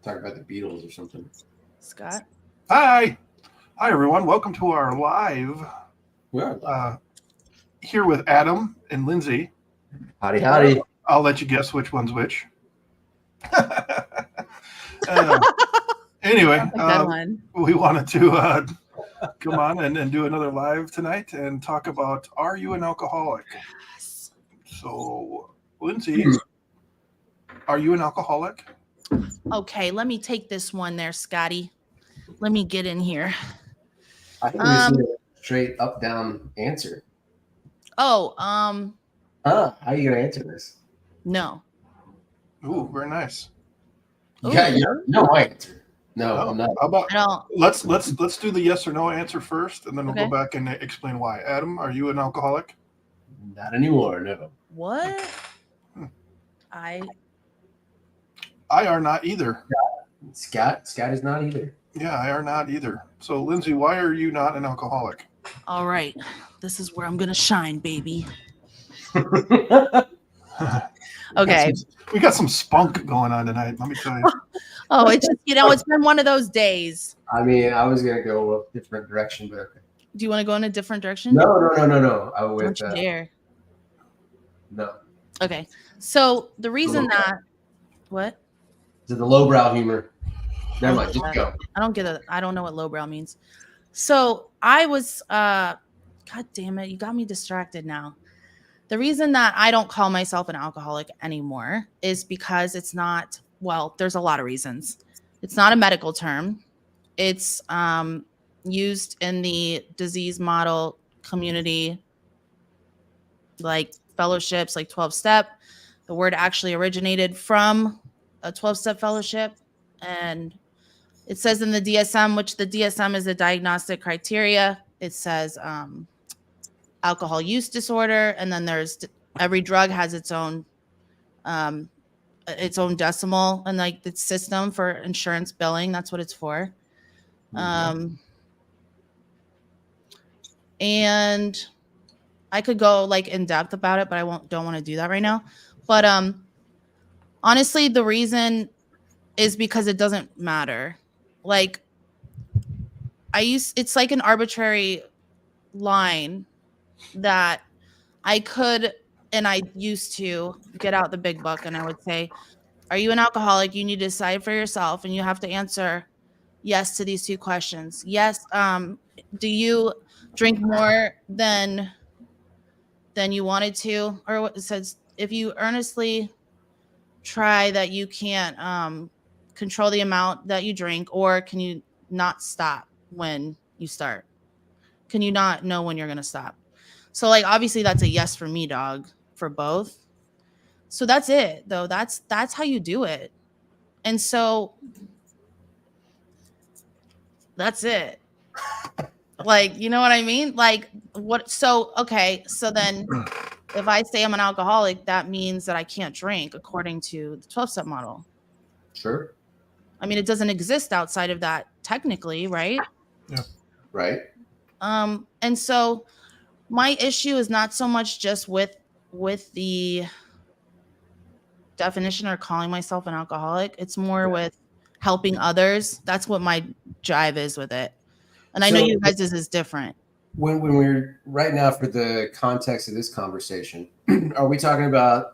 Talk about the Beatles or something. Scott. Hi. Hi, everyone. Welcome to our live Well, here with Adam and Lindsay. Howdy, howdy. I'll let you guess which one's which. Anyway, Good one. we wanted to come on and do another live tonight and talk about, are you an alcoholic? Yes. So, Lindsay, are you an alcoholic? Okay, let me take this one there, Scotty. Let me get in here. I think we just need a straight up down answer. Oh, How are you gonna answer this? no. Ooh, very nice. Yeah, no answer. No, Oh, I'm not. How about I don't. let's do the yes or no answer first, and then we'll Okay. go back and explain why. Adam, are you an alcoholic? Not anymore. No. What? Hmm. I I are not either. Scott is not either. Yeah, I are not either. So, Lindsay, why are you not an alcoholic? all right. This is where I'm gonna shine, baby. Okay. We got some spunk going on tonight. Let me tell you. Oh, it's just it's been one of those days. I mean, I was gonna go a different direction, but okay. Do you want to go in a different direction? No. I Don't went. you dare. No. Okay. So the reason that what? To the lowbrow humor. Never mind. Just go. I don't know what lowbrow means. So I was God damn it, you got me distracted now. The reason that I don't call myself an alcoholic anymore is because it's not, well, there's a lot of reasons. It's not a medical term. It's used in the disease model community, like fellowships, like 12-step. The word actually originated from a 12-step fellowship. And it says in the DSM, which the DSM is a diagnostic criteria, it says alcohol use disorder, and then there's every drug has its own decimal and like the system for insurance billing. That's what it's for. And I could go like in depth about it, but I don't want to do that right now. But honestly, the reason is because it doesn't matter. Like it's like an arbitrary line that I could, and I used to get out the big book and I would say, are you an alcoholic? You need to decide for yourself and you have to answer yes to these two questions. Yes. Do you drink more than you wanted to? Or what it says, if you earnestly try that you can't control the amount that you drink, or can you not stop when you start? Can you not know when you're going to stop? So like, obviously that's a yes for me, dog, for both. So that's it though. That's how you do it. And so that's it. Like, you know what I mean? Like what? So, okay. So then if I say I'm an alcoholic, that means that I can't drink according to the 12-step model. Sure. I mean, it doesn't exist outside of that technically, right? Yeah. Right. And so my issue is not so much just with the definition or calling myself an alcoholic. It's more with helping others. That's what my drive is with it. And I know you guys is different. When we're right now, for the context of this conversation, are we talking about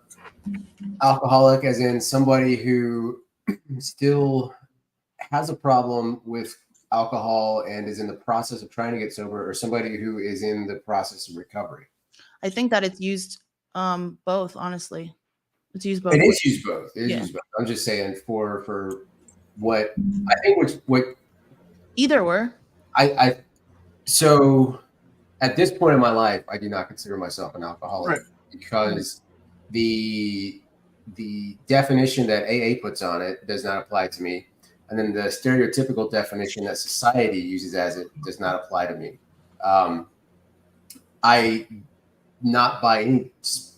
alcoholic as in somebody who still has a problem with alcohol and is in the process of trying to get sober, or somebody who is in the process of recovery? I think that it's used both, honestly. It's used both. It is used both. It is used both. I'm just saying for what I think what either were. So at this point in my life, I do not consider myself an alcoholic, because the definition that AA puts on it does not apply to me. And then the stereotypical definition that society uses as it does not apply to me. I, not by any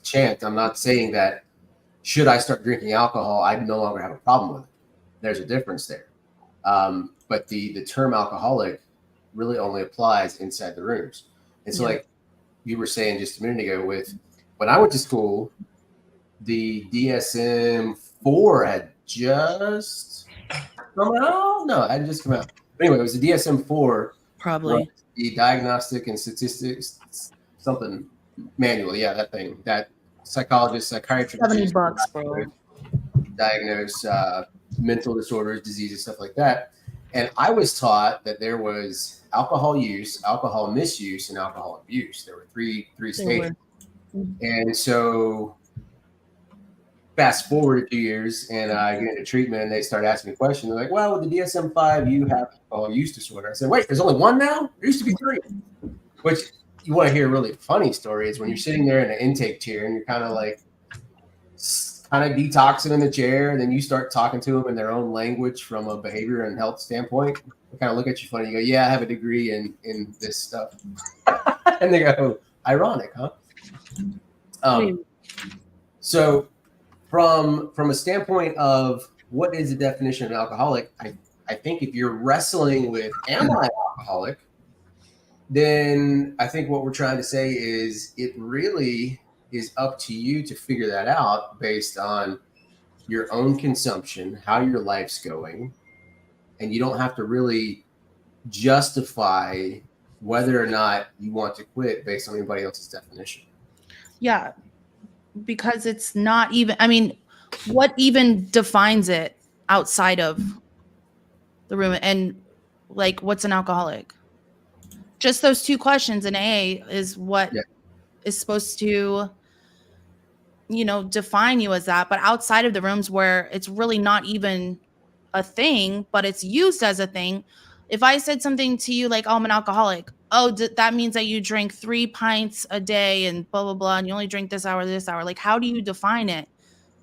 chance, I'm not saying that should I start drinking alcohol, I no longer have a problem with it. There's a difference there. But the term alcoholic really only applies inside the rooms. And so like you were saying just a minute ago, with when I went to school, the DSM-4 had just Oh no, I just come out. But anyway, it was the DSM-4, Probably. the Diagnostic and Statistics something manual. Yeah, that thing. That psychologists, psychiatrists use $70, bro. to diagnose mental disorders, diseases, stuff like that. And I was taught that there was alcohol use, alcohol misuse, and alcohol abuse. There were three stages. And so fast forward a few years and I get into treatment and they start asking me questions. They're like, well, with the DSM-5, you have alcohol use disorder. I said, wait, there's only one now? There used to be 3. Which you want to hear a really funny story is when you're sitting there in an intake chair and you're kind of like, kind of detoxing in the chair, and then you start talking to them in their own language from a behavior and health standpoint. They kind of look at you funny. You go, yeah, I have a degree in this stuff. And they go, ironic, huh? So from a standpoint of what is the definition of an alcoholic, I think if you're wrestling with, am I an alcoholic? Then I think what we're trying to say is it really is up to you to figure that out based on your own consumption, how your life's going. And you don't have to really justify whether or not you want to quit based on anybody else's definition. Yeah, because it's not even, I mean, what even defines it outside of the room? And like, what's an alcoholic? Just those 2 questions in AA is what is supposed to, define you as that. But outside of the rooms where it's really not even a thing, but it's used as a thing. If I said something to you like, oh, I'm an alcoholic. Oh, that means that you drink 3 pints a day and blah, blah, blah. And you only drink this hour. Like, how do you define it?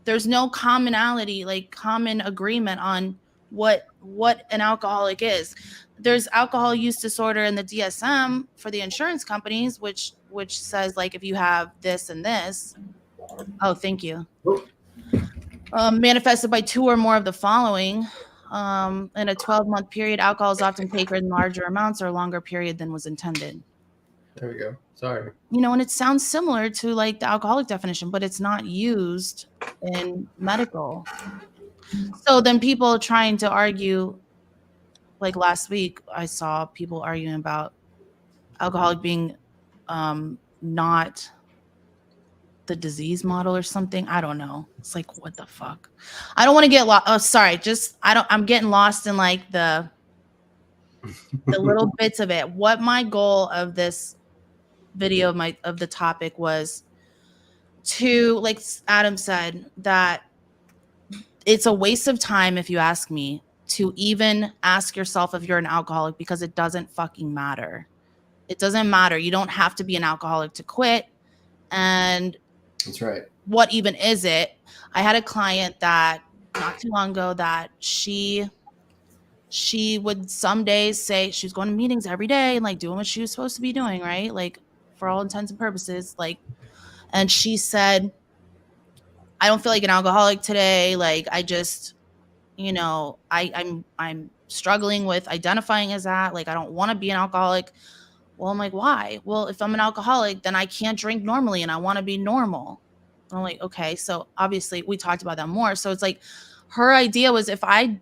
There's no commonality, like common agreement on what an alcoholic is. There's alcohol use disorder in the DSM for the insurance companies, which says like, if you have this and this, oh, thank you. Manifested by 2 or more of the following. In a 12-month period, alcohol is often taken in larger amounts or longer period than was intended. There we go. Sorry. And it sounds similar to like the alcoholic definition, but it's not used in medical. So then people trying to argue, like last week, I saw people arguing about alcoholic being not the disease model or something. I don't know. It's like, what the fuck? I don't want to get lost. Oh, sorry. I'm getting lost in like the little bits of it. What my goal of this video of the topic was to, like Adam said, that it's a waste of time, if you ask me, to even ask yourself if you're an alcoholic, because it doesn't fucking matter. It doesn't matter. You don't have to be an alcoholic to quit. And that's right. What even is it? I had a client that not too long ago that she would some days say she was going to meetings every day and like doing what she was supposed to be doing, right? Like for all intents and purposes, like, and she said, I don't feel like an alcoholic today. Like I just, I'm struggling with identifying as that. Like I don't want to be an alcoholic. Well, I'm like, why? Well, if I'm an alcoholic, then I can't drink normally and I want to be normal. And I'm like, okay. So obviously we talked about that more. So it's like her idea was if I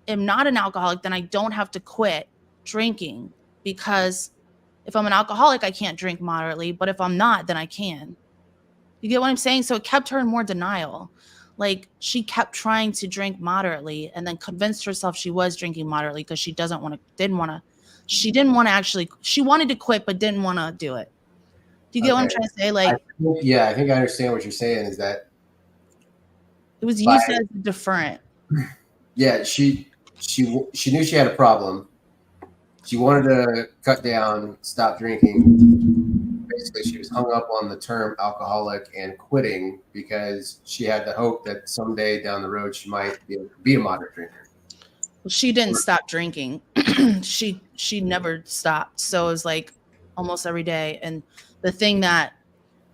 am not an alcoholic, then I don't have to quit drinking, because if I'm an alcoholic, I can't drink moderately, but if I'm not, then I can. You get what I'm saying? So it kept her in more denial. Like she kept trying to drink moderately and then convinced herself she was drinking moderately because she she didn't want to actually, she wanted to quit, but didn't want to do it. Do you get what I'm trying to say? Like, I think I understand what you're saying is that it was used as a deferent. Yeah. She knew she had a problem. She wanted to cut down, stop drinking. Basically, she was hung up on the term alcoholic and quitting because she had the hope that someday down the road she might be a moderate drinker. Well, she didn't stop drinking. she never stopped. So it was like almost every day. And the thing that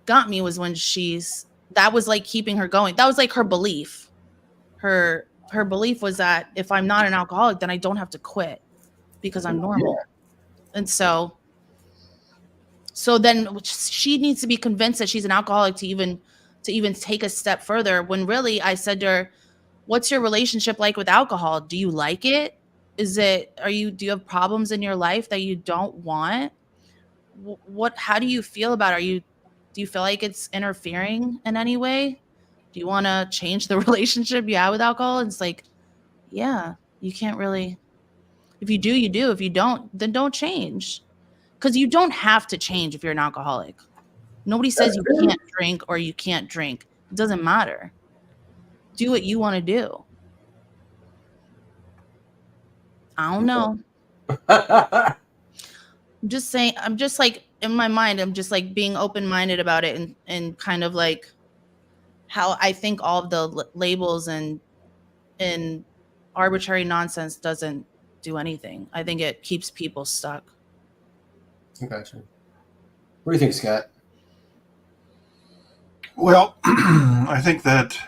got me was when that was like keeping her going. That was like her belief. Her belief was that if I'm not an alcoholic, then I don't have to quit because I'm normal. Yeah. And so then she needs to be convinced that she's an alcoholic to even take a step further, when really I said to her, what's your relationship like with alcohol? Do you like it? Do you have problems in your life that you don't want? How do you feel about it? Do you feel like it's interfering in any way? Do you want to change the relationship you have with alcohol? And it's like, yeah, you can't really, if you do, you do. If you don't, then don't change. Because you don't have to change if you're an alcoholic. Nobody says you can't drink or you can't drink. It doesn't matter. Do what you want to do. I don't know. I'm just saying, I'm just like, in my mind, I'm just like being open-minded about it and kind of like how I think all of the labels and arbitrary nonsense doesn't do anything. I think it keeps people stuck. I gotcha. What do you think, Scott? Well, I think that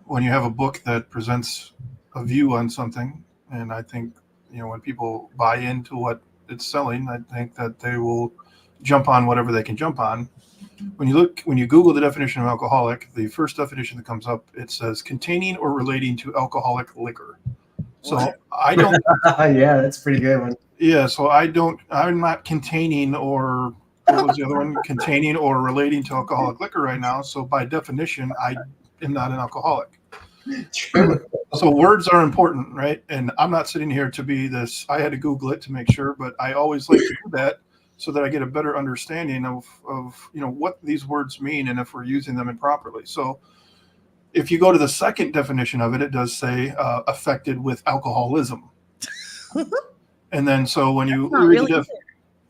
when you have a book that presents a view on something, and I think, when people buy into what it's selling, I think that they will jump on whatever they can jump on. When you Google the definition of alcoholic, the first definition that comes up, it says containing or relating to alcoholic liquor. So I don't. Yeah, that's a pretty good one. Yeah, so I'm not containing or what was the other one? Containing or relating to alcoholic liquor right now. So by definition, I am not an alcoholic. True. So words are important, right? And I'm not sitting here to be this. I had to Google it to make sure, but I always like to do that so that I get a better understanding of what these words mean and if we're using them improperly. So if you go to the second definition of it, it does say affected with alcoholism. And then so when you read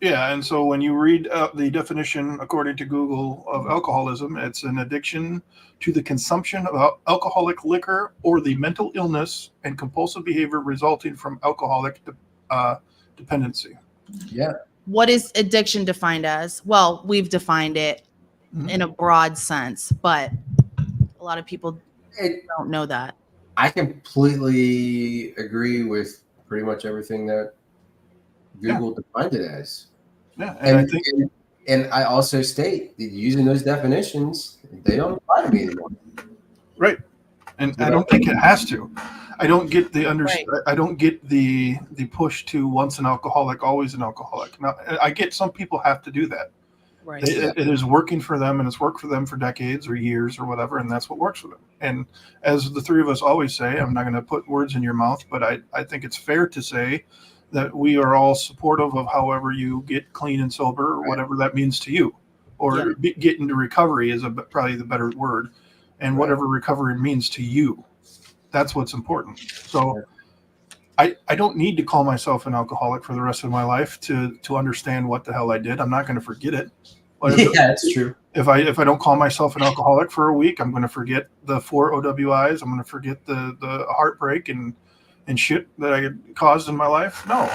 and so when you read the definition according to Google of alcoholism, it's an addiction to the consumption of alcoholic liquor or the mental illness and compulsive behavior resulting from alcoholic dependency. Yeah. What is addiction defined as? Well, we've defined it in a broad sense, but a lot of people don't know that. I completely agree with pretty much everything that Google defined it as. Yeah, and I also state that using those definitions, they don't apply to me anymore. Right, and I don't think it has to. I don't get the I don't get the push to once an alcoholic, always an alcoholic. Now, I get some people have to do that. Right. It is working for them, and it's worked for them for decades or years or whatever, and that's what works for them. And as the three of us always say, I'm not going to put words in your mouth, but I think it's fair to say that we are all supportive of however you get clean and sober, or whatever that means to you, or get into recovery is probably the better word, and whatever recovery means to you. That's what's important. So I don't need to call myself an alcoholic for the rest of my life to understand what the hell I did. I'm not going to forget it. That's true. If I don't call myself an alcoholic for a week, I'm going to forget the 4 OWIs. I'm going to forget the heartbreak and shit that I caused in my life. No,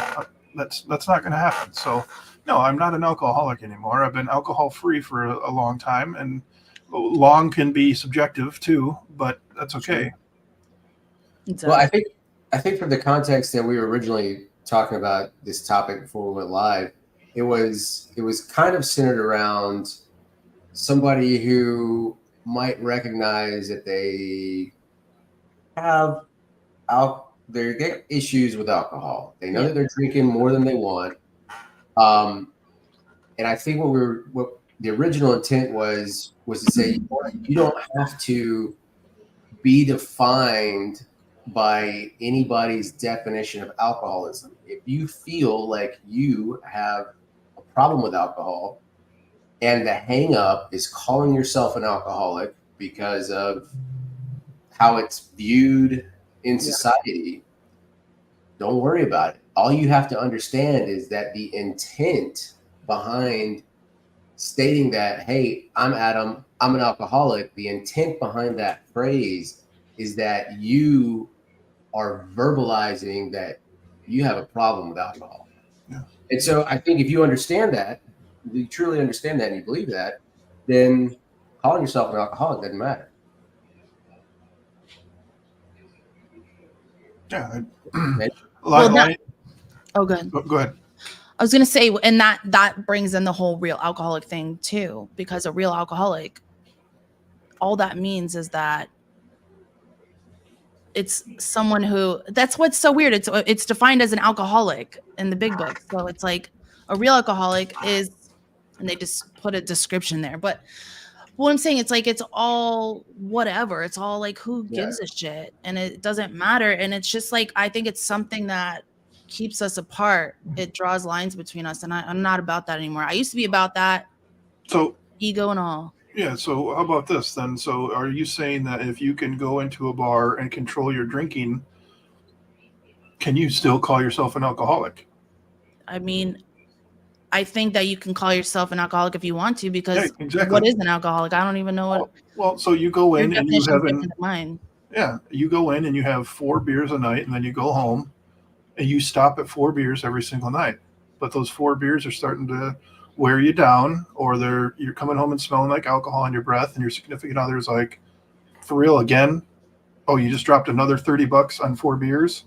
that's not going to happen. So no, I'm not an alcoholic anymore. I've been alcohol free for a long time, and long can be subjective too, but that's okay. Exactly. Well, I think from the context that we were originally talking about this topic before we went live, it was kind of centered around somebody who might recognize that they have they get issues with alcohol. They know that they're drinking more than they want. And I think what the original intent was to say, you don't have to be defined by anybody's definition of alcoholism. If you feel like you have a problem with alcohol and the hang up is calling yourself an alcoholic because of how it's viewed in society, don't worry about it. All you have to understand is that the intent behind stating that, hey, I'm Adam, I'm an alcoholic, the intent behind that phrase is that you are verbalizing that you have a problem with alcohol. Yeah. And so I think if you understand that, you truly understand that and you believe that, then calling yourself an alcoholic doesn't matter. Yeah. Oh, good. Go ahead. I was going to say, and that brings in the whole real alcoholic thing too, because a real alcoholic, all that means is that it's someone who, that's what's so weird. It's defined as an alcoholic in the big book. So it's like a real alcoholic is, and they just put a description there. But what I'm saying, it's like, it's all whatever. It's all like, who gives a shit? And it doesn't matter. And it's just like, I think it's something that keeps us apart. It draws lines between us. And I'm not about that anymore. I used to be about that. So Ego and all. yeah, so how about this then? So are you saying that if you can go into a bar and control your drinking, can you still call yourself an alcoholic? I mean, I think that you can call yourself an alcoholic if you want to, because Yeah, exactly. what is an alcoholic? I don't even know what Well, so you go your in and you definition have is different than mine. yeah, you go in and you have 4 beers a night, and then you go home and you stop at 4 beers every single night. But those 4 beers are starting to wear you down, or you're coming home and smelling like alcohol in your breath, and your significant other is like, for real again? Oh, you just dropped another $30 on 4 beers?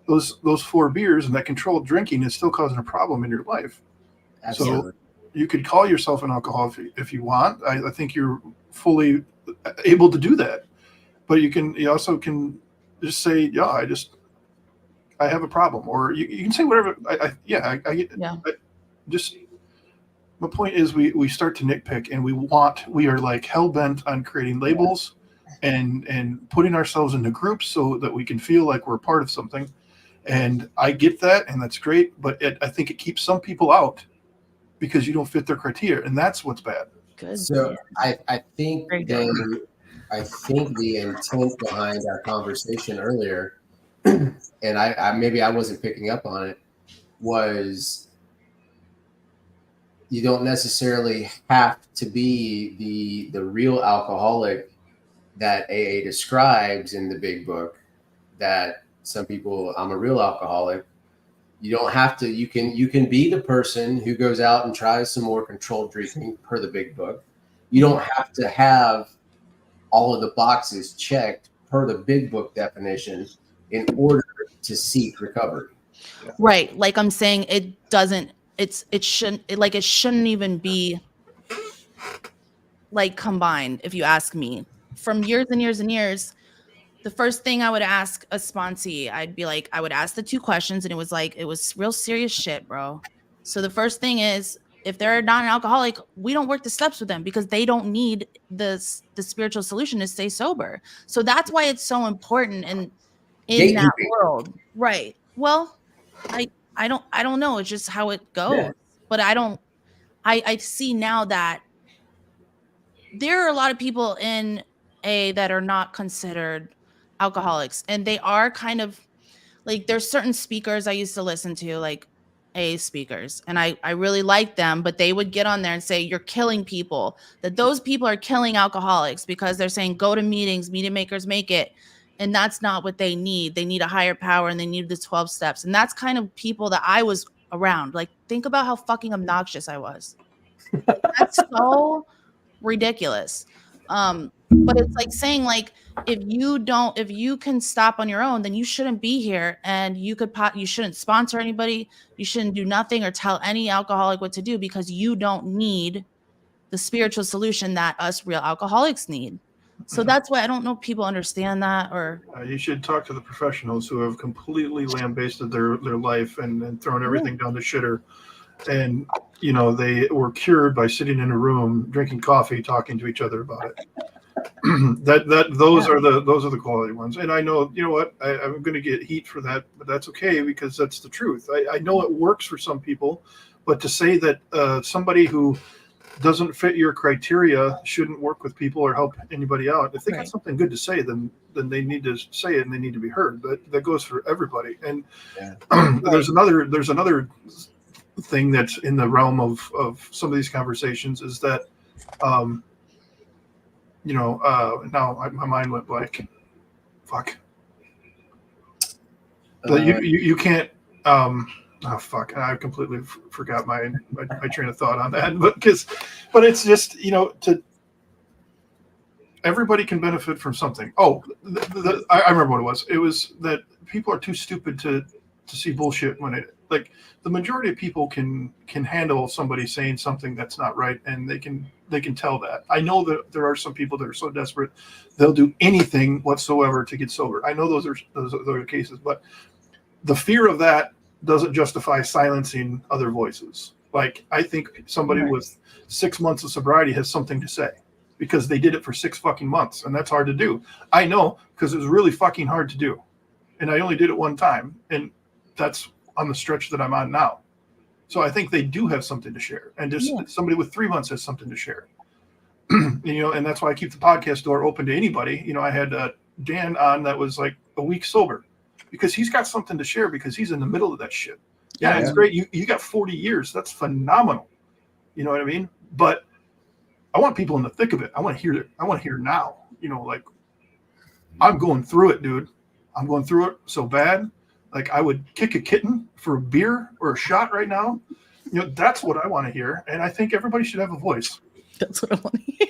Those 4 beers and that controlled drinking is still causing a problem in your life. Absolutely. So you could call yourself an alcoholic if you want. I think you're fully able to do that. But you also can just say, yeah, I have a problem, or you can say whatever. Just my point is we start to nitpick, and we are like hell bent on creating labels and putting ourselves into groups so that we can feel like we're a part of something. And I get that, and that's great, but I think it keeps some people out because you don't fit their criteria, and that's what's bad. Good. So I think Very good. I think the intent behind our conversation earlier, and I maybe I wasn't picking up on it, was you don't necessarily have to be the real alcoholic that AA describes in the big book. That some people, I'm a real alcoholic. You don't have to. You can be the person who goes out and tries some more controlled drinking per the big book. You don't have to have all of the boxes checked per the big book definition in order to seek recovery. Right. Like I'm saying, it shouldn't even be like combined. If you ask me, from years and years and years, the first thing I would ask a sponsee, I would ask the 2 questions, and it was real serious shit, bro. So the first thing is, if they're not an alcoholic, we don't work the steps with them because they don't need the spiritual solution to stay sober. So that's why it's so important in that world. Right. Well, I don't know. It's just how it goes. Yeah. But I see now that there are a lot of people in that are not considered alcoholics, and they are kind of like, there's certain speakers I used to listen to, like speakers, and I really liked them, but they would get on there and say, you're killing people, that those people are killing alcoholics because they're saying, go to meetings, meeting makers make it. And that's not what they need. They need a higher power, and they need the 12 steps. And that's kind of people that I was around. Like, think about how fucking obnoxious I was. That's so ridiculous. But it's like saying, like, if you can stop on your own, then you shouldn't be here, and you shouldn't sponsor anybody, you shouldn't do nothing or tell any alcoholic what to do, because you don't need the spiritual solution that us real alcoholics need. So that's why I don't know if people understand that, or You should talk to the professionals who have completely lambasted their life and thrown everything down the shitter. And, they were cured by sitting in a room, drinking coffee, talking to each other about it. Those are the quality ones. And I know, you know what, I'm going to get heat for that, but that's okay, because that's the truth. I know it works for some people, but to say that somebody who doesn't fit your criteria shouldn't work with people or help anybody out, if they got something good to say, then they need to say it, and they need to be heard. That goes for everybody. And there's another thing that's in the realm of some of these conversations, is that now my mind went blank. Fuck. You can't. Oh fuck! I completely forgot my train of thought on that. But it's just, everybody can benefit from something. Oh, I remember what it was. It was that people are too stupid to to see bullshit when it, like, the majority of people can handle somebody saying something that's not right, and they can tell that. I know that there are some people that are so desperate they'll do anything whatsoever to get sober. I know those are cases, but the fear of that doesn't justify silencing other voices. Like, I think somebody with 6 months of sobriety has something to say because they did it for 6 fucking months, and that's hard to do. I know, because it was really fucking hard to do, and I only did it one time, and that's on the stretch that I'm on now. So I think they do have something to share, and just somebody with 3 months has something to share. And that's why I keep the podcast door open to anybody. I had Dan on that was like a week sober, because he's got something to share, because he's in the middle of that shit. Yeah, it's great. You got 40 years. That's phenomenal. You know what I mean? But I want people in the thick of it. I want to hear it. I want to hear now. Like, I'm going through it, dude. I'm going through it so bad. Like, I would kick a kitten for a beer or a shot right now. That's what I want to hear. And I think everybody should have a voice. That's what I want to hear.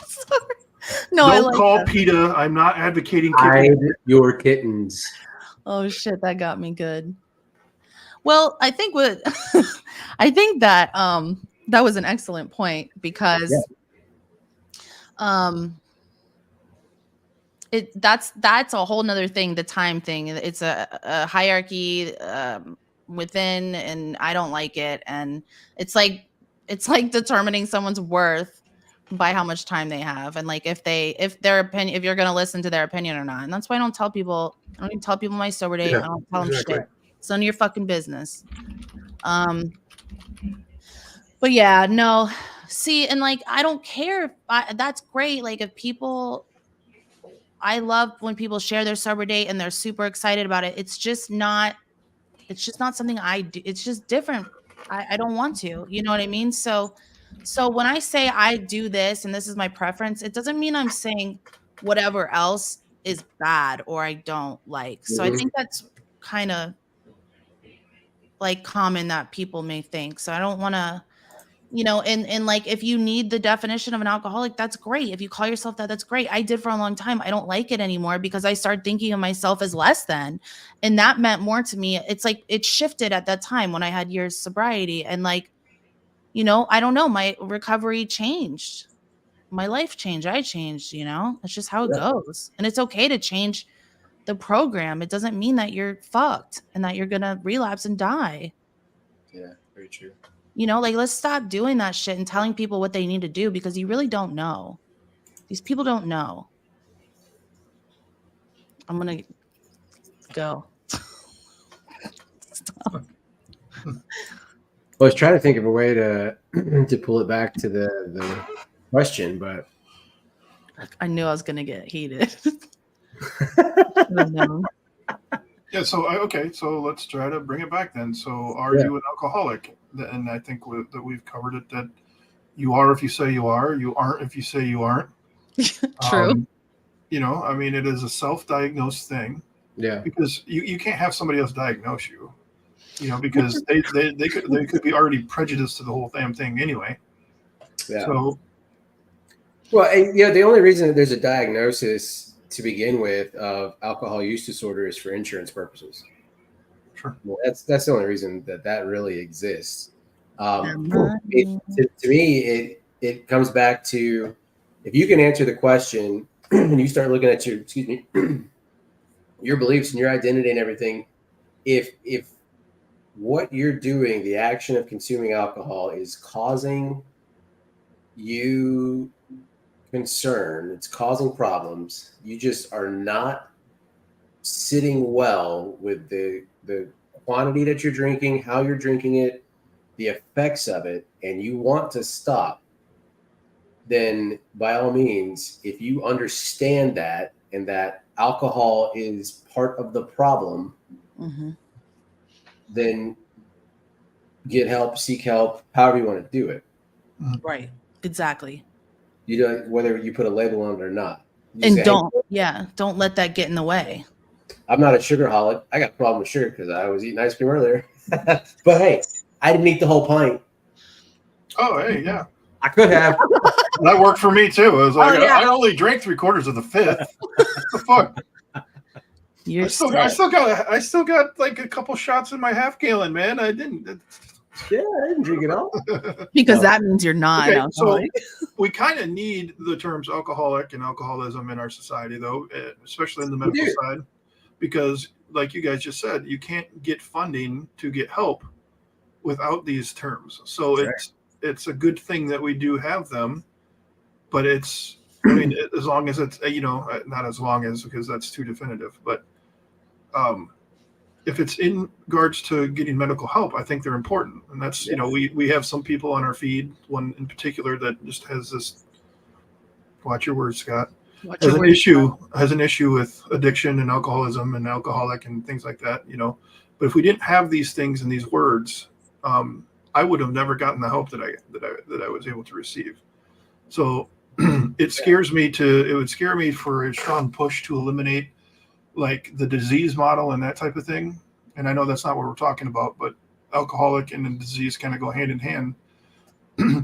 Sorry. No, Don't I like call that. PETA. I'm not advocating Hide kicking. your kittens. Oh shit, that got me good. Well, I think I think that that was an excellent point, because that's a whole nother thing, the time thing. It's a hierarchy within, and I don't like it. And it's like determining someone's worth by how much time they have, and like if their opinion, if you're going to listen to their opinion or not. And that's why I don't even tell people my sober date. I don't tell them shit. It's none of your fucking business. But yeah, no. See, and like, I don't care if that's great. Like, if people, I love when people share their sober date and they're super excited about it. It's just not something I do. It's just different. I don't want to, you know what I mean? So when I say I do this and this is my preference, it doesn't mean I'm saying whatever else is bad or I don't like. So I think that's kind of like common that people may think. So I don't want to, and like, if you need the definition of an alcoholic, that's great. If you call yourself that, that's great. I did for a long time. I don't like it anymore because I started thinking of myself as less than, and that meant more to me. It's like, it shifted at that time when I had years sobriety, and like, I don't know, my recovery changed, my life changed. I changed, it's just how it goes. And it's okay to change the program. It doesn't mean that you're fucked and that you're going to relapse and die. Yeah, very true. Like, let's stop doing that shit and telling people what they need to do, because you really don't know. These people don't know. I'm going to go. Stop. I was trying to think of a way to pull it back to the question, but I knew I was going to get heated. Yeah, so let's try to bring it back then. So are you an alcoholic? And I think that we've covered it, that you are if you say you are, you aren't if you say you aren't. True. It is a self-diagnosed thing. Yeah. Because you can't have somebody else diagnose you, because they could be already prejudiced to the whole damn thing anyway. Yeah. So, well, and the only reason that there's a diagnosis to begin with of alcohol use disorder is for insurance purposes. Sure. Well, that's the only reason that really exists. To me, it comes back to, if you can answer the question and you start looking at your beliefs and your identity and everything, if what you're doing, the action of consuming alcohol, is causing you concern, it's causing problems, you just are not sitting well with the quantity that you're drinking, how you're drinking it, the effects of it, and you want to stop, then by all means, if you understand that and that alcohol is part of the problem, then get help, seek help, however you want to do it. Right. Exactly. Whether you put a label on it or not. And don't let that get in the way. I'm not a sugarholic. I got a problem with sugar because I was eating ice cream earlier. But hey, I didn't eat the whole pint. Oh, hey, yeah. I could have. That worked for me too. I was like, Oh, yeah. I only drank 3/4 of the fifth. What the fuck? You're I still got like a couple shots in my half gallon, man. I didn't. Yeah, I didn't drink it all. because Oh. that means you're not Okay, alcoholic. We kind of need the terms alcoholic and alcoholism in our society, though, especially in the medical side, because, like you guys just said, you can't get funding to get help without these terms. So it's a good thing that we do have them, but it's, I mean, as long as it's, not as long as, because that's too definitive, but if it's in regards to getting medical help, I think they're important. And that's, we have some people on our feed, one in particular that just has this, watch your words, Scott, has an issue with addiction and alcoholism and alcoholic and things like that, But if we didn't have these things and these words, I would have never gotten the help that I was able to receive. So it would scare me for a strong push to eliminate like the disease model and that type of thing. And I know that's not what we're talking about, but alcoholic and disease kind of go hand in hand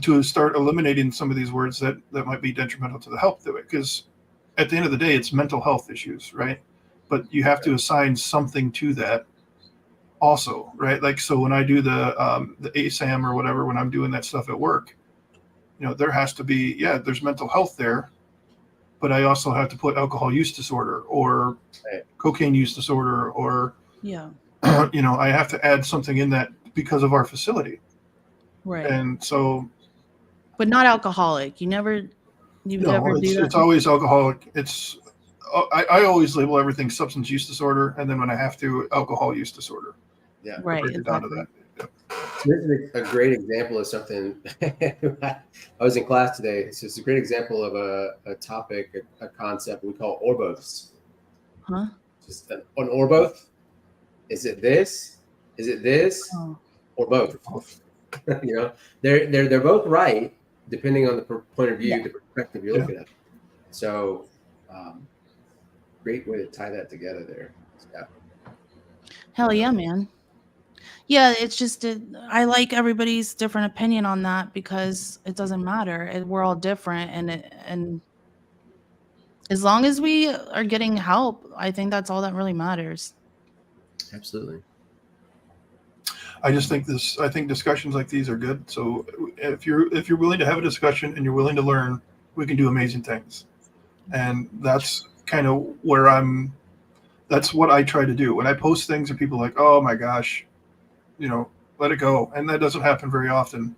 to start eliminating some of these words that might be detrimental to the health of it. Because at the end of the day, it's mental health issues, right? But you have to assign something to that also, right? Like, so when I do the ASAM or whatever, when I'm doing that stuff at work, there has to be, there's mental health there, but I also have to put alcohol use disorder or cocaine use disorder or, I have to add something in that because of our facility. Right. And so. But not alcoholic. You never do that? It's always alcoholic. It's, I always label everything substance use disorder. And then when I have to, alcohol use disorder. Yeah. Right. Break it down to that. So this is a great example of something. I was in class today. It's just a great example of a topic, a concept we call Orboths. Huh? Just an Orboth. Is it this? Is it this? Oh. Or both? They're both right depending on the point of view, the perspective you're looking at. So, great way to tie that together there. Yeah. Hell yeah, man. Yeah, it's just I like everybody's different opinion on that because it doesn't matter. We're all different, and as long as we are getting help, I think that's all that really matters. Absolutely. I think discussions like these are good. So if you're willing to have a discussion and you're willing to learn, we can do amazing things. And that's kind of where that's what I try to do. When I post things and people are like, oh my gosh, let it go. And that doesn't happen very often.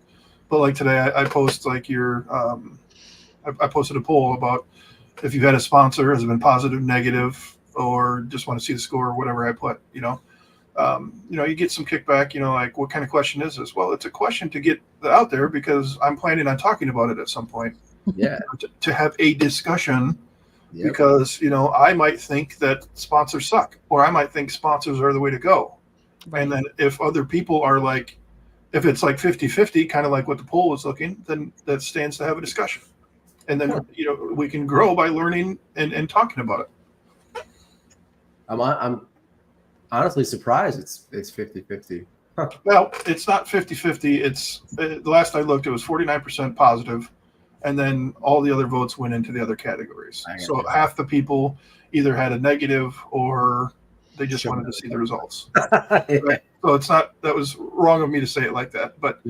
But like today, I post like I posted a poll about if you've had a sponsor, has it been positive, negative, or just want to see the score or whatever I put, you get some kickback, like what kind of question is this? Well, it's a question to get out there because I'm planning on talking about it at some point. Yeah. To have a discussion because, I might think that sponsors suck, or I might think sponsors are the way to go. Right. And then if other people are like, if it's like 50-50, kind of like what the poll was looking, then that stands to have a discussion. And then, we can grow by learning and talking about it. I'm honestly surprised it's 50-50. Huh. Well, it's not 50-50. It's the last I looked, it was 49% positive, and then all the other votes went into the other categories. So half the people either had a negative or they just wanted to see the results. Right? So it's not, that was wrong of me to say it like that, but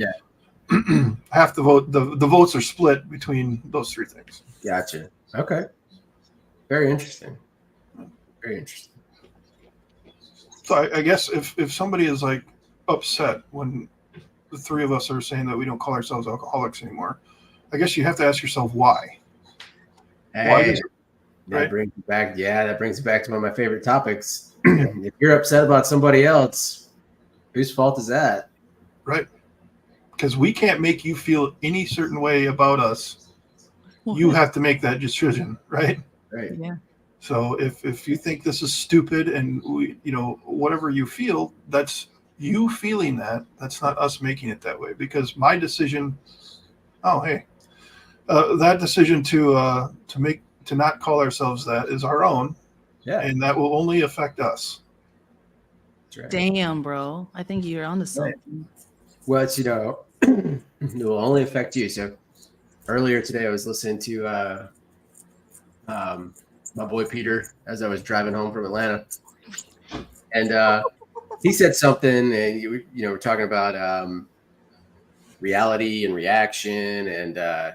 half the vote, the votes are split between those three things. Gotcha. Okay. Very interesting. Very interesting. So I guess if somebody is like upset when the three of us are saying that we don't call ourselves alcoholics anymore, I guess you have to ask yourself why. Hey, why is it, that brings you back. Yeah, that brings you back to one of my favorite topics. If you're upset about somebody else, whose fault is that? Right. Because we can't make you feel any certain way about us. You have to make that decision, right? Right. Yeah. So if you think this is stupid and whatever you feel, that's you feeling that. That's not us making it that way. Because my decision, that decision to not call ourselves that is our own. Yeah. And that will only affect us. Right. Damn, bro. I think you're onto something. Right. Well, it's, it will only affect you. So earlier today, I was listening to my boy Peter as I was driving home from Atlanta. And he said something, and we're talking about reality and reaction, and I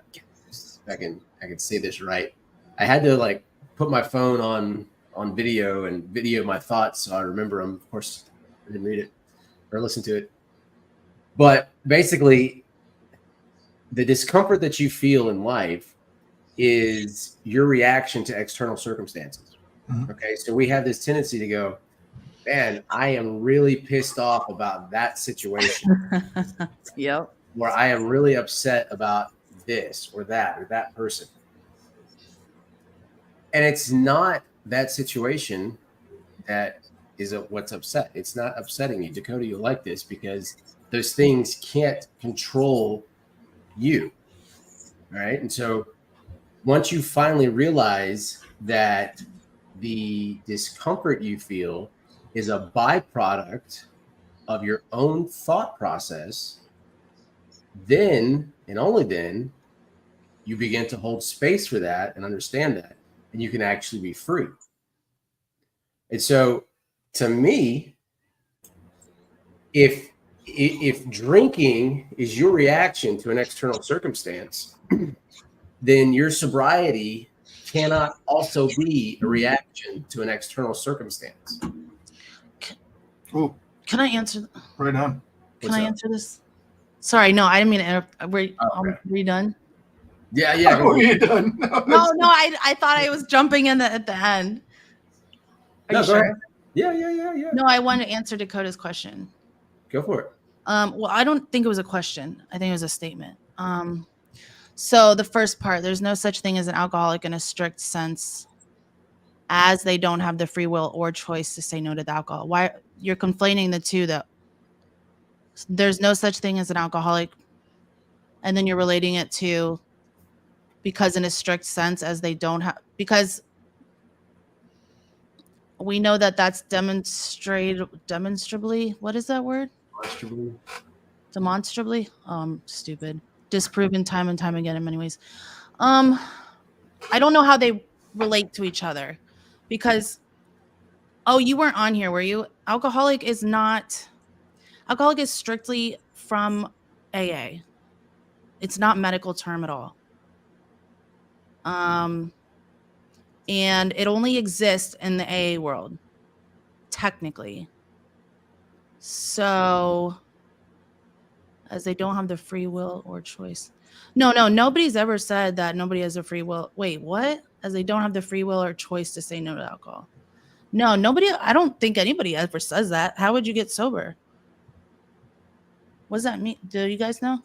can say this right. I had to like put my phone on video and video my thoughts so I remember them. Of course, I didn't read it or listen to it, but basically, the discomfort that you feel in life is your reaction to external circumstances. Mhm. Okay, so we have this tendency to go, man, I am really pissed off about that situation, Yep. where I am really upset about this or that person. And it's not that situation that is what's upset. It's not upsetting you. Dakota, you'll like this because those things can't control you. All right. And so once you finally realize that the discomfort you feel is a byproduct of your own thought process, then and only then you begin to hold space for that and understand that, and you can actually be free. And so to me, if drinking is your reaction to an external circumstance, then your sobriety cannot also be a reaction to an external circumstance. Oh, Can I answer? right on. Can I answer this? Sorry, no, I didn't mean to interrupt. Okay. Were you done? Yeah. Oh, you're done. No, I thought I was jumping in at the end. Are you Go sure? ahead. Yeah. No, I want to answer Dakota's question. Go for it. Well, I don't think it was a question. I think it was a statement. So the first part, there's no such thing as an alcoholic in a strict sense, as they don't have the free will or choice to say no to the alcohol. Why you're conflating the two, though? There's no such thing as an alcoholic, and then you're relating it to because in a strict sense, as they don't have, because we know that that's demonstrably, what is that word? Demonstrably, stupid, disproven time and time again in many ways. I don't know how they relate to each other, because you weren't on here, were you? Alcoholic is strictly from AA. It's not medical term at all. And it only exists in the AA world, technically. So, as they don't have the free will or choice. No, nobody's ever said that nobody has a free will. Wait, what? As they don't have the free will or choice to say no to alcohol. No, nobody, I don't think anybody ever says that. How would you get sober? What does that mean? Do you guys know?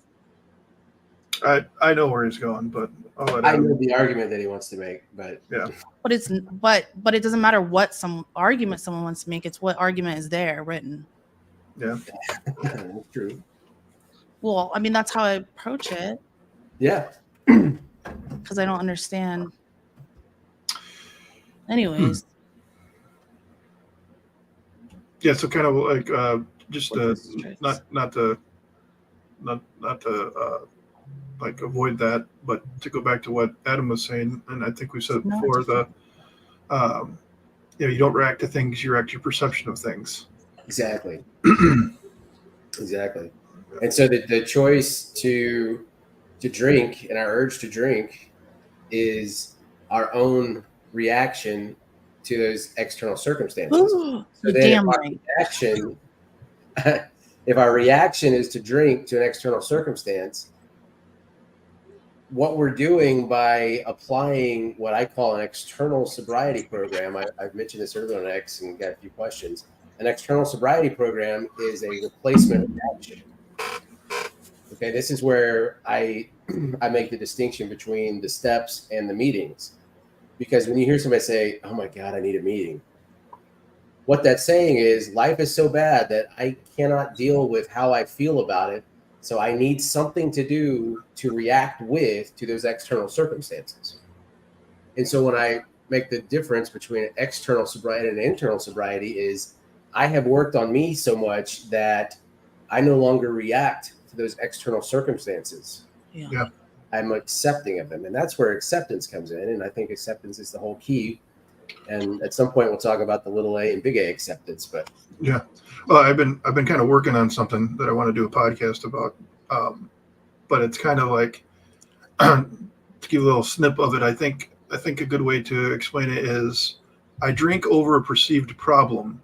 I know where he's going, but I'll let I him. know the argument that he wants to make, but Yeah. But it doesn't matter what some argument someone wants to make. It's what argument is there written. Yeah. that's true. Well, I mean, that's how I approach it, Yeah. because I don't understand. Anyways. Yeah. So kind of like just not to like avoid that, but to go back to what Adam was saying, and I think we said it before, you don't react to things, you react to your perception of things. Exactly. Exactly. And so the choice to drink and our urge to drink is our own reaction to those external circumstances. Ooh, So then damn right. if our reaction is to drink to an external circumstance, what we're doing by applying what I call an external sobriety program, I've mentioned this earlier on X and got a few questions. An external sobriety program is a replacement reaction. Okay, this is where I make the distinction between the steps and the meetings. Because when you hear somebody say, oh my God, I need a meeting, what that's saying is life is so bad that I cannot deal with how I feel about it. So I need something to do to react with to those external circumstances. And so when I make the difference between external sobriety and internal sobriety is I have worked on me so much that I no longer react to those external circumstances. Yeah. I'm accepting of them. And that's where acceptance comes in. And I think acceptance is the whole key And at some point, we'll talk about the little A and big A acceptance. But Yeah. Well, I've been kind of working on something that I want to do a podcast about. But it's kind of like to give a little snip of it. I think a good way to explain it is I drink over a perceived problem,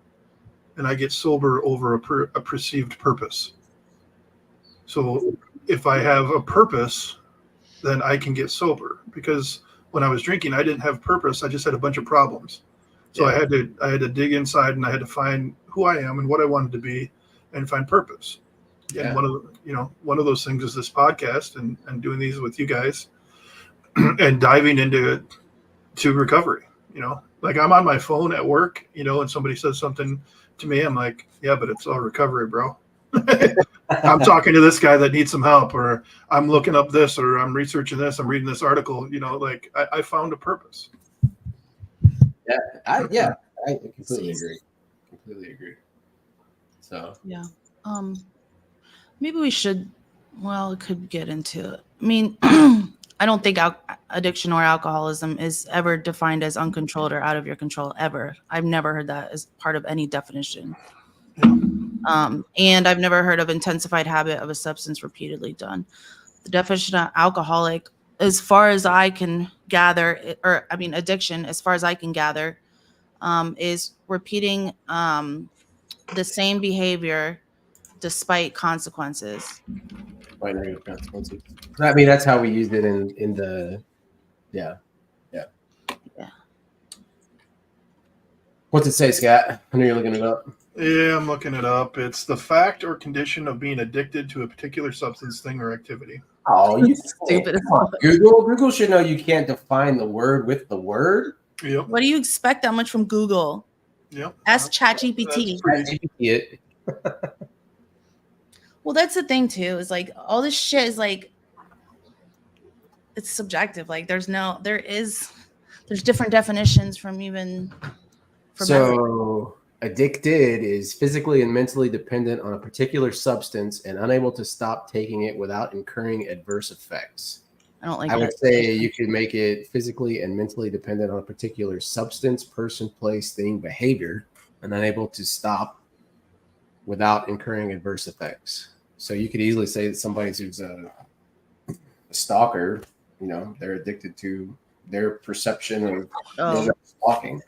and I get sober over a perceived purpose. So if I have a purpose, then I can get sober, because when I was drinking, I didn't have purpose. I just had a bunch of problems. So I had to dig inside, and I had to find who I am and what I wanted to be, and find purpose. Yeah. And one of those things is this podcast and doing these with you guys and diving into recovery. Like I'm on my phone at work, and somebody says something to me, I'm like, yeah, but it's all recovery, bro. I'm talking to this guy that needs some help, or I'm looking up this, or I'm researching this, I'm reading this article, like I found a purpose. I completely agree. So Yeah. Maybe we should. Well, it could get into it. I mean, I don't think addiction or alcoholism is ever defined as uncontrolled or out of your control ever. I've never heard that as part of any definition. And I've never heard of intensified habit of a substance repeatedly done. The definition of alcoholic, as far as I can gather, addiction, as far as I can gather, is repeating the same behavior despite consequences. quite negative consequences. I mean, that's how we used it in the yeah. What's it say, Scott? I know you're looking it up. Yeah, I'm looking it up. It's the fact or condition of being addicted to a particular substance, thing, or activity. Oh, you Stupid. Google should know you can't define the word with the word. Yep. What do you expect that much from Google? Yep. Ask ChatGPT. It. Well, that's the thing too, is like all this shit is like, it's subjective. Like there's different definitions from everything. So addicted is physically and mentally dependent on a particular substance and unable to stop taking it without incurring adverse effects. I don't like I that. would say you could make it physically and mentally dependent on a particular substance, person, place, thing, behavior, and unable to stop without incurring adverse effects. So you could easily say that somebody who's a stalker, they're addicted to their perception of stalking.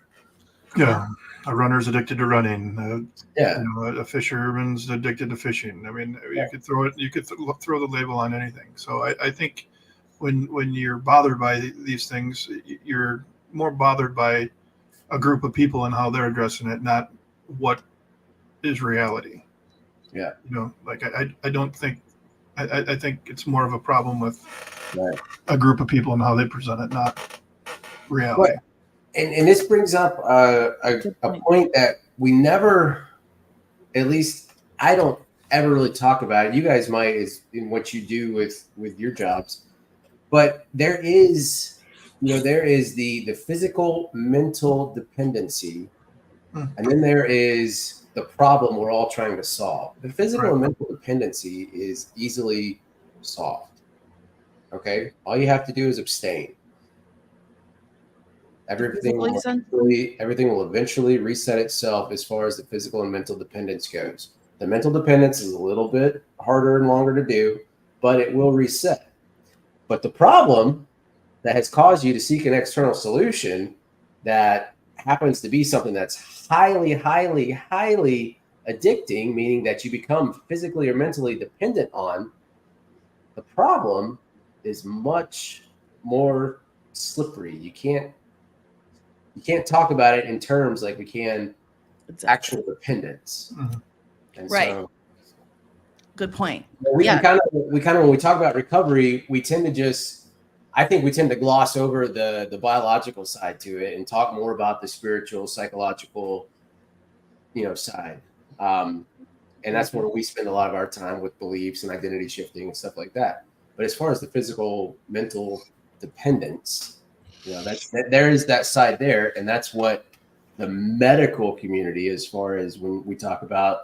Yeah. A runner's addicted to running. Yeah. A fisherman's addicted to fishing. I mean, you could throw it. You could throw the label on anything. So I think when you're bothered by these things, you're more bothered by a group of people and how they're addressing it, not what is reality. Yeah. Like I don't think. I think it's more of a problem with Right. a group of people and how they present it, not reality. But, and this brings up a point that we never, at least I don't ever really talk about it. You guys might, is in what you do with your jobs, but there is the physical mental dependency, and then there is the problem we're all trying to solve. The physical and mental dependency is easily solved. Okay, all you have to do is abstain. Everything will eventually reset itself as far as the physical and mental dependence goes. The mental dependence is a little bit harder and longer to do, but it will reset. But the problem that has caused you to seek an external solution that happens to be something that's highly, highly, highly addicting, meaning that you become physically or mentally dependent on, the problem is much more slippery. You can't talk about it in terms like we can actual dependence. Mm-hmm. And right. So, good point. we kind of when we talk about recovery, I think we tend to gloss over the biological side to it and talk more about the spiritual, psychological, side. And that's where we spend a lot of our time with beliefs and identity shifting and stuff like that. But as far as the physical, mental dependence, there is that side there, and that's what the medical community, as far as when we talk about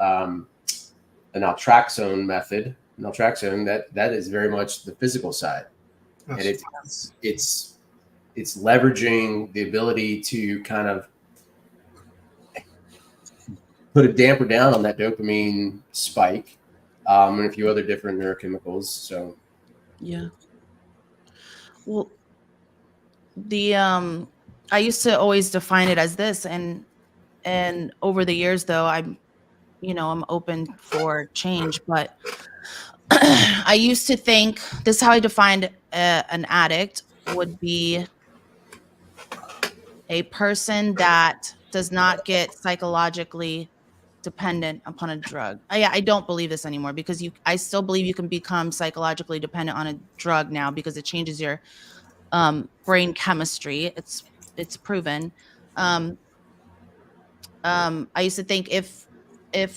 the naltrexone method, that is very much the physical side. Yes. And it's it's leveraging the ability to kind of put a damper down on that dopamine spike, and a few other different neurochemicals. So Yeah. Well, I used to always define it as this, and over the years though, I'm open for change, but I used to think this is how I defined an addict would be a person that does not get psychologically dependent upon a drug. I don't believe this anymore because I still believe you can become psychologically dependent on a drug now because it changes your brain chemistry. It's proven. Um, I used to think if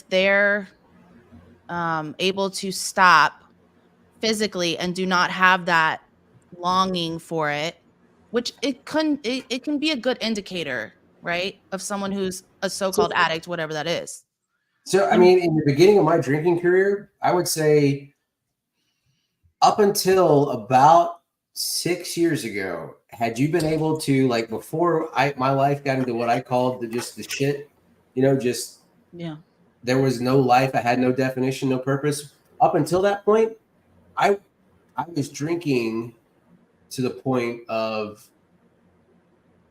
they're able to stop physically and do not have that longing for it, which it can be a good indicator, right, of someone who's a so-called addict, whatever that is. So, I mean, in the beginning of my drinking career, I would say up until about 6 years ago, had you been able to, like, before my life got into what I called the shit, just Yeah. there was no life, I had no definition, no purpose. Up until that point, I was drinking to the point of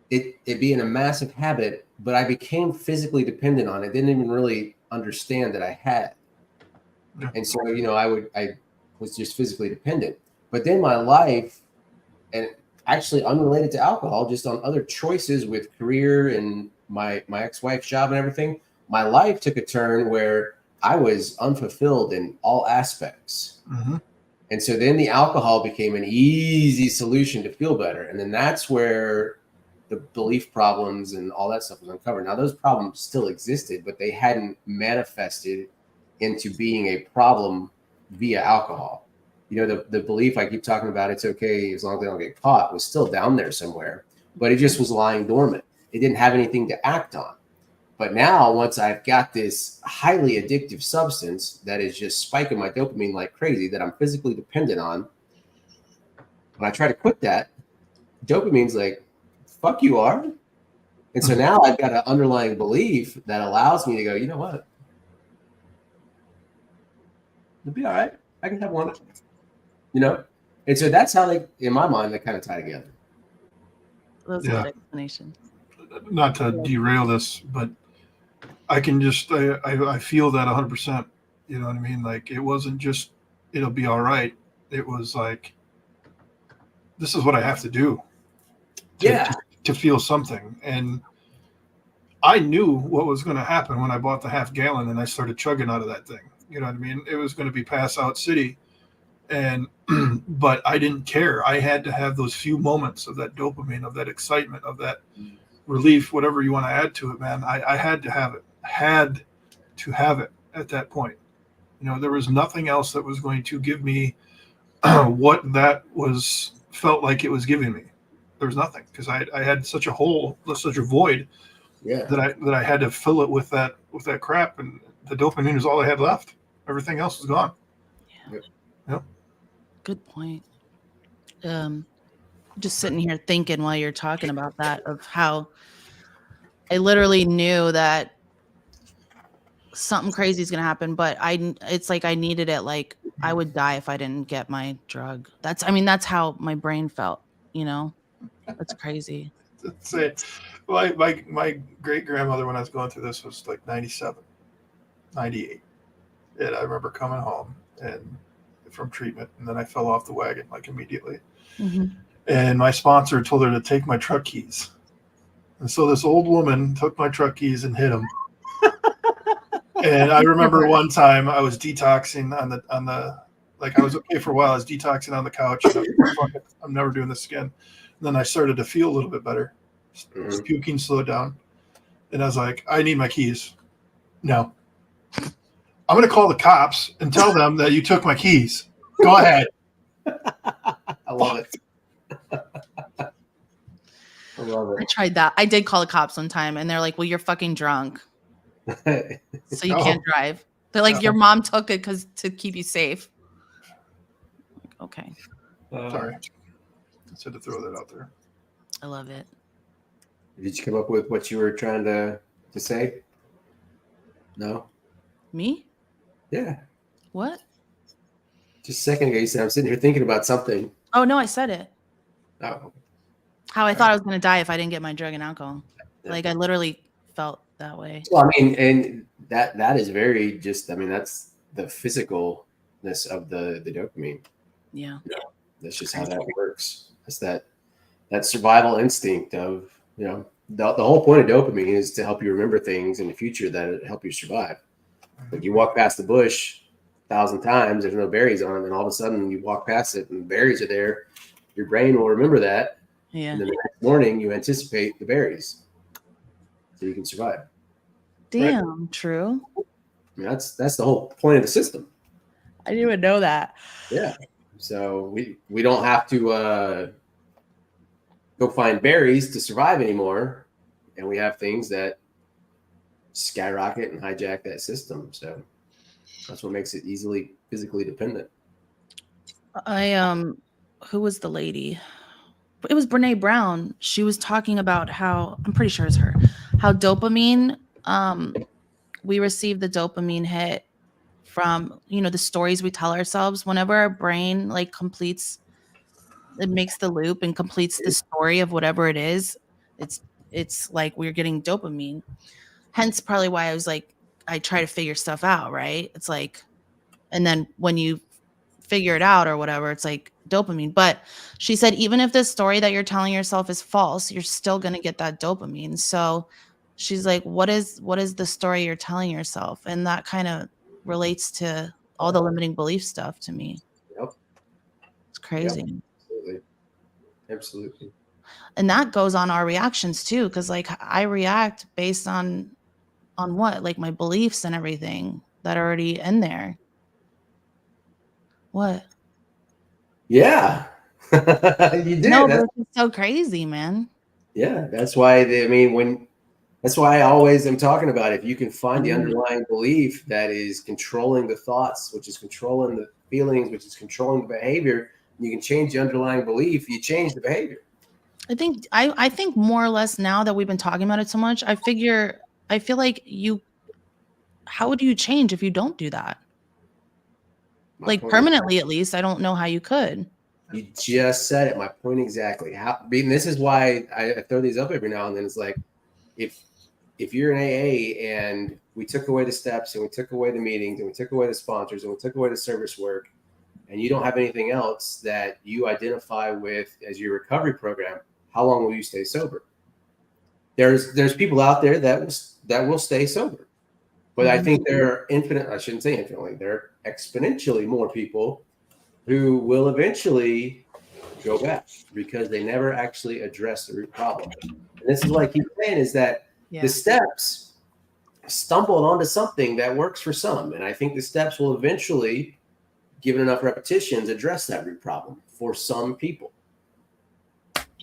it being a massive habit, but I became physically dependent on it. Didn't even really understand that I had. And so, I was just physically dependent. But then my life, and actually unrelated to alcohol, just on other choices with career and my ex-wife's job and everything, my life took a turn where I was unfulfilled in all aspects. Mm-hmm. And so then the alcohol became an easy solution to feel better. And then that's where the belief problems and all that stuff was uncovered. Now, those problems still existed, but they hadn't manifested into being a problem via alcohol. The belief I keep talking about, it's okay as long as they don't get caught, was still down there somewhere, but it just was lying dormant. It didn't have anything to act on. But now, once I've got this highly addictive substance that is just spiking my dopamine like crazy, that I'm physically dependent on, when I try to quit that, dopamine's like, fuck you are. And so now I've got an underlying belief that allows me to go, you know what? It'll be all right. I can have one. And so that's how in my mind, they kind of tie together. That's a good explanation. Not to derail this, but I can just, I feel that 100%. You know what I mean? Like, it wasn't just, it'll be all right. It was like, this is what I have to do. To feel something. And I knew what was going to happen when I bought the half gallon and I started chugging out of that thing. You know what I mean? It was going to be pass out city. And, but I didn't care. I had to have those few moments of that dopamine, of that excitement, of that relief, whatever you want to add to it, man. I had to have it, at that point. There was nothing else that was going to give me what that felt like it was giving me. There was nothing, because I had such a hole, such a void, that I had to fill it with that crap, and the dopamine was all I had left. Everything else was gone. Yep. Good point. Just sitting here thinking while you're talking about that, of how I literally knew that something crazy is gonna happen, but it's like I needed it. Like, I would die if I didn't get my drug. That's how my brain felt. That's crazy. My great grandmother, when I was going through this, was like 97, 98. And I remember coming home and from treatment, and then I fell off the wagon like immediately. Mm-hmm. And my sponsor told her to take my truck keys. And so this old woman took my truck keys and hid them. And I remember one time I was detoxing on the like, I was okay for a while. I was detoxing on the couch. And I was like, fuck it, I'm never doing this again. And then I started to feel a little bit better. Puking slowed down. And I was like, I need my keys. No. I'm going to call the cops and tell them that you took my keys. Go ahead. I love it. I love it. I tried that. I did call the cops one time, and they're like, well, you're fucking drunk, so you can't drive. They're like, your mom took it to keep you safe. Okay. Sorry. I just had to throw that out there. I love it. Did you come up with what you were trying to say? No? Me? Yeah. What? Just a second ago, you said I'm sitting here thinking about something. Oh, no, I said it. Oh. How I thought I was going to die if I didn't get my drug and alcohol. Like, I literally felt that way. Well, I mean, and that is very just, I mean, that's the physicalness of the dopamine. Yeah. That's just how that works. It's that survival instinct of, the whole point of dopamine is to help you remember things in the future that help you survive. Like you walk past the bush 1,000 times, there's no berries on it, and all of a sudden you walk past it and the berries are there. Your brain will remember that. Yeah. And then the next morning you anticipate the berries so you can survive. Damn, right? True. I mean, that's the whole point of the system. I didn't even know that. Yeah. So we don't have to go find berries to survive anymore. And we have things that skyrocket and hijack that system. So that's what makes it easily physically dependent. Who was the lady? It was Brene Brown. She was talking about how, I'm pretty sure it's her, how dopamine, we receive the dopamine hit from, the stories we tell ourselves. Whenever our brain like completes, it makes the loop and completes the story of whatever it is, it's like we're getting dopamine. Hence probably why I was like, I try to figure stuff out, right? It's like, and then when you figure it out or whatever, it's like dopamine. But she said, even if the story that you're telling yourself is false, you're still going to get that dopamine. So she's like, what is the story you're telling yourself? And that kind of relates to all the limiting belief stuff to me. Yep. It's crazy. Yep. Absolutely. And that goes on our reactions too. Cause like I react based on what? Like my beliefs and everything that are already in there. What? Yeah. You do. No, but it's so crazy, man. Yeah. That's why that's why I always am talking about if you can find the underlying belief that is controlling the thoughts, which is controlling the feelings, which is controlling the behavior, you can change the underlying belief, you change the behavior. I think more or less now that we've been talking about it so much, I feel like how would you change if you don't do that? Like permanently, at least. I don't know how you could. You just said it. My point exactly. This is why I throw these up every now and then. It's like if you're in AA and we took away the steps and we took away the meetings and we took away the sponsors and we took away the service work, and you don't have anything else that you identify with as your recovery program, how long will you stay sober? There's people out there that will stay sober. But I think there are I shouldn't say infinitely, there are exponentially more people who will eventually go back because they never actually address the root problem. And this is what I keep saying is that the steps stumbled onto something that works for some. And I think the steps will eventually, given enough repetitions, address that root problem for some people.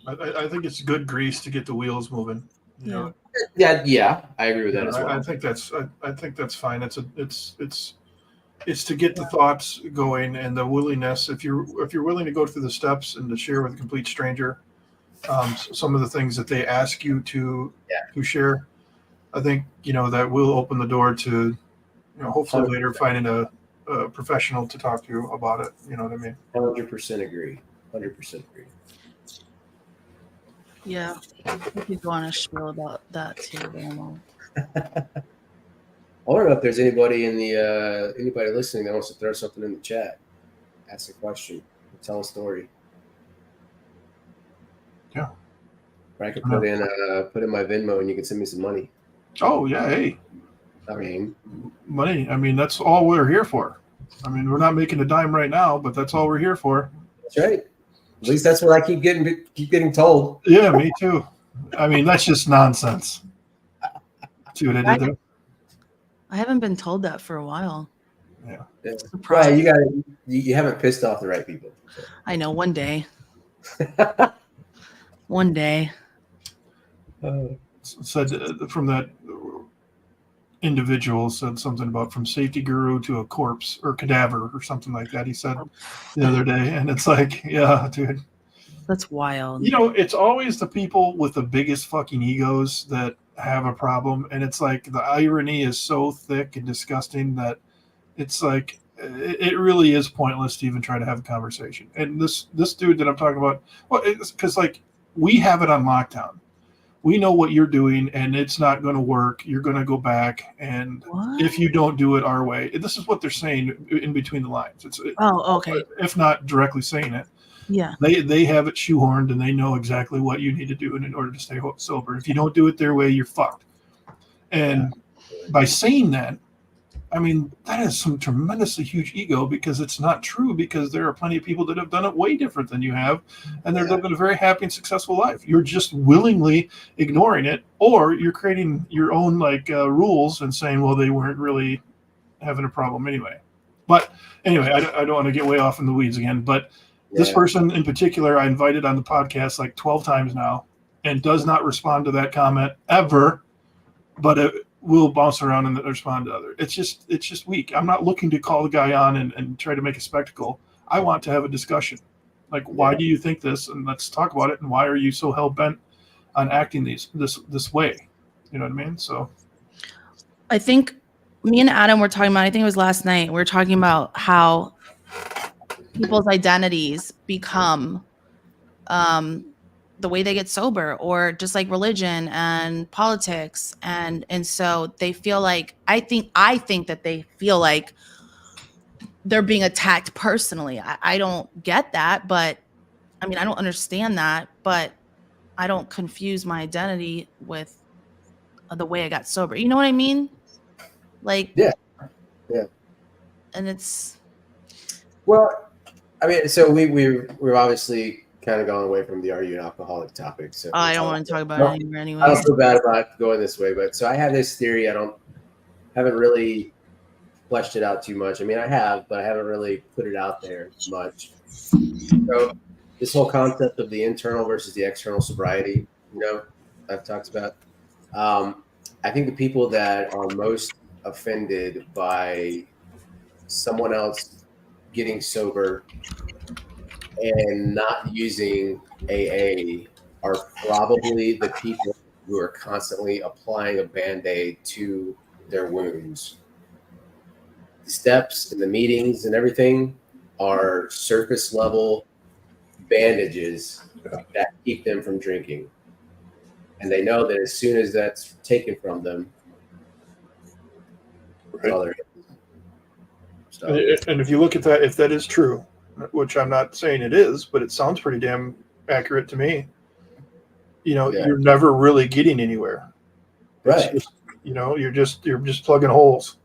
I think it's good grease to get the wheels moving. You know? Yeah, I agree with that as well. I think that's fine. It's to get the thoughts going and the willingness. If you're willing to go through the steps and to share with a complete stranger some of the things that they ask you to share, I think that will open the door to hopefully 100%. Later finding a professional to talk to about it. You know what I mean? 100% agree. 100% agree. Yeah, I could go on a spiel about that too. I want to know if there's anybody anybody listening that wants to throw something in the chat, ask a question, tell a story. Yeah, or I could put in my Venmo and you can send me some money. Oh yeah, hey. I mean, money. I mean, that's all we're here for. I mean, we're not making a dime right now, but that's all we're here for. That's right. At least that's what I keep getting told. Yeah, me too. I mean, that's just nonsense. See what I did there? I haven't been told that for a while. Yeah. Right, you haven't pissed off the right people. So. I know. One day. One day. Said from that individual said something about from safety guru to a corpse or cadaver or something like that. He said the other day, and it's like, yeah, dude, That's wild. You know, it's always the people with the biggest fucking egos that have a problem, and it's like the irony is so thick and disgusting that it's like it really is pointless to even try to have a conversation. And this dude that I'm talking about, well, it's because like we have it on lockdown. We know what you're doing, and it's not going to work. You're going to go back, and What? if you don't do it our way, this is what they're saying in between the lines. Oh, okay. If not directly saying it. Yeah. They have it shoehorned, and they know exactly what you need to do in order to stay sober. If you don't do it their way, you're fucked. And by saying that, I mean, that is some tremendously huge ego, because it's not true, because there are plenty of people that have done it way different than you have, and they're living a very happy and successful life. You're just willingly ignoring it, or you're creating your own rules and saying, well, they weren't really having a problem anyway. But anyway, I don't want to get way off in the weeds again, but this person in particular, I invited on the podcast like 12 times now, and does not respond to that comment ever, but it will bounce around and respond to other. It's just weak. I'm not looking to call the guy on and try to make a spectacle. I want to have a discussion. Like, why do you think this? And let's talk about it. And why are you so hell bent on acting this way? You know what I mean? So I think me and Adam were talking about, I think it was last night, we were talking about how people's identities become the way they get sober, or just like religion and politics, and so they feel like, I think that they feel like they're being attacked personally. I don't get that, but I mean, I don't understand that, but I don't confuse my identity with the way I got sober. You know what I mean? Like, yeah. And it's, Well, I mean, so we're obviously kind of gone away from the "are you an alcoholic" topic. So I don't want to talk about it anymore anyway. I don't feel bad about going this way, but so I have this theory. Haven't really fleshed it out too much. I mean, I have, but I haven't really put it out there much. So this whole concept of the internal versus the external sobriety, I've talked about. I think the people that are most offended by someone else getting sober and not using AA are probably the people who are constantly applying a Band-Aid to their wounds. The steps and the meetings and everything are surface level bandages that keep them from drinking. And they know that as soon as that's taken from them, that's all they're so. And if you look at that, if that is true, which I'm not saying it is, but it sounds pretty damn accurate to me. You're never really getting anywhere. Right. Just, you're just plugging holes.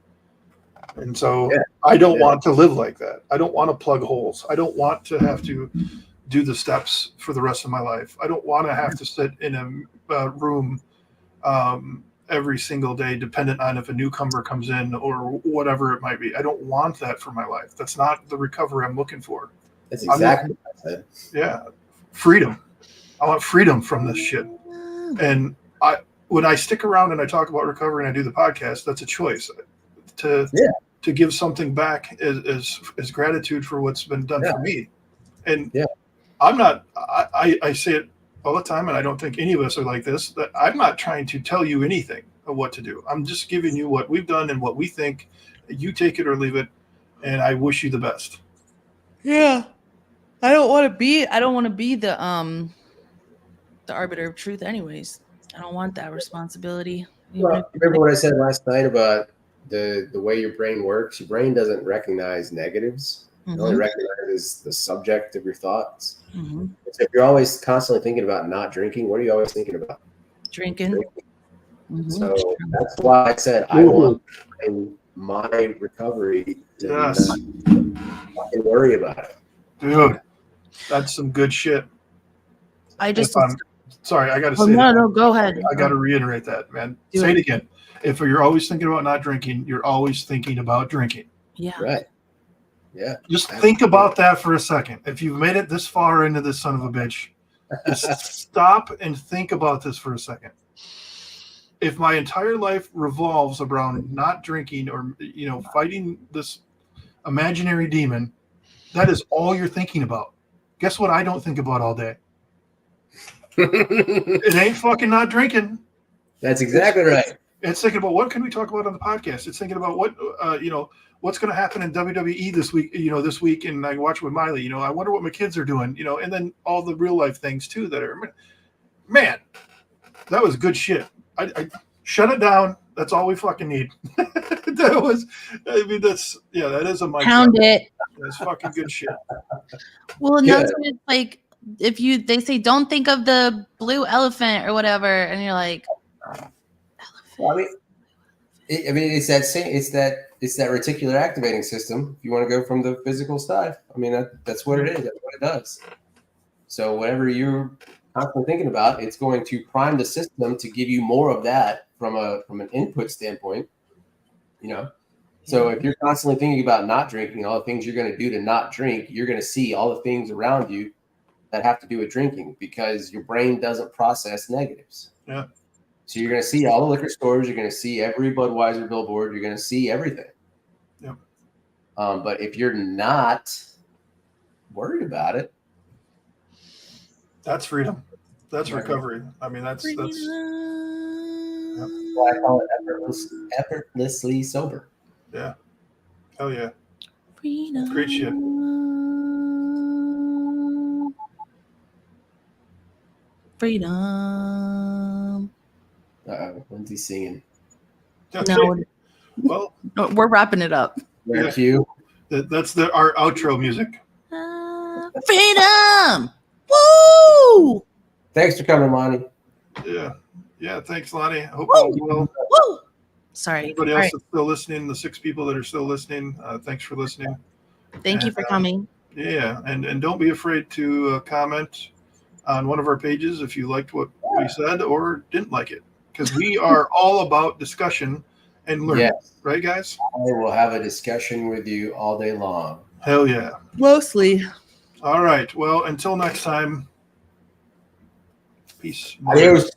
And so I don't want to live like that. I don't want to plug holes. I don't want to have to do the steps for the rest of my life. I don't want to have to sit in a room every single day, dependent on if a newcomer comes in or whatever it might be. I don't want that for my life. That's not the recovery I'm looking for. That's exactly what I said. Yeah. Freedom. I want freedom from this shit. And when I stick around and I talk about recovery and I do the podcast, that's a choice to give something back as gratitude for what's been done for me. And I'm not, I say it all the time, and I don't think any of us are like this, that I'm not trying to tell you anything of what to do. I'm just giving you what we've done and what we think. You take it or leave it, and I wish you the best. Yeah. I don't want to be the arbiter of truth anyways. I don't want that responsibility. Well, remember what I said last night about the way your brain works? Your brain doesn't recognize negatives. It only recognizes the subject of your thoughts. Mm-hmm. So if you're always constantly thinking about not drinking, what are you always thinking about? Drinking. Mm-hmm. So that's why I said I want my recovery to not fucking worry about it. Dude, that's some good shit. Sorry, I got to say that. No, go ahead. I got to reiterate that, man. Say it again. If you're always thinking about not drinking, you're always thinking about drinking. Yeah. Right. Yeah. Just think about that for a second. If you've made it this far into this son of a bitch, just stop and think about this for a second. If my entire life revolves around not drinking or, fighting this imaginary demon, that is all you're thinking about. Guess what I don't think about all day? It ain't fucking not drinking. That's exactly right. It's thinking about what can we talk about on the podcast. It's thinking about what what's going to happen in WWE this week, and I watch with Miley. I wonder what my kids are doing. And then all the real life things too that are, man, that was good shit. I shut it down. That's all we fucking need. That is a mic Pound drop. it. That's fucking good shit. Well, and Yeah. that's what it's like. If they say don't think of the blue elephant or whatever, and you're like, Well, it's that same. It's that reticular activating system. If you want to go from the physical side, that's what it is. That's what it does. So whatever you're constantly thinking about, it's going to prime the system to give you more of that from an input standpoint. So if you're constantly thinking about not drinking, all the things you're going to do to not drink, you're going to see all the things around you that have to do with drinking because your brain doesn't process negatives. Yeah. So you're going to see all the liquor stores. You're going to see every Budweiser billboard. You're going to see everything. Yep. But if you're not worried about it, That's freedom. That's Right. recovery. That's that's why I call it effortlessly sober. yeah. Hell yeah. freedom. Great shit. Freedom. Lindsay's singing. No, Well, we're wrapping it up. Yeah. Cue. that's our outro music. Freedom. Woo! Thanks for coming, Lonnie. Yeah. Thanks, Lonnie. I hope all is well. Woo! Sorry. Everybody All else right. that's still listening, the 6 people that are still listening, thanks for listening. Thank you for coming. Yeah, and don't be afraid to comment on one of our pages if you liked what we said or didn't like it, because we are all about discussion and learning. Yes. Right, guys? I will have a discussion with you all day long. Hell yeah. Mostly. All right. Well, until next time. Peace. Adios.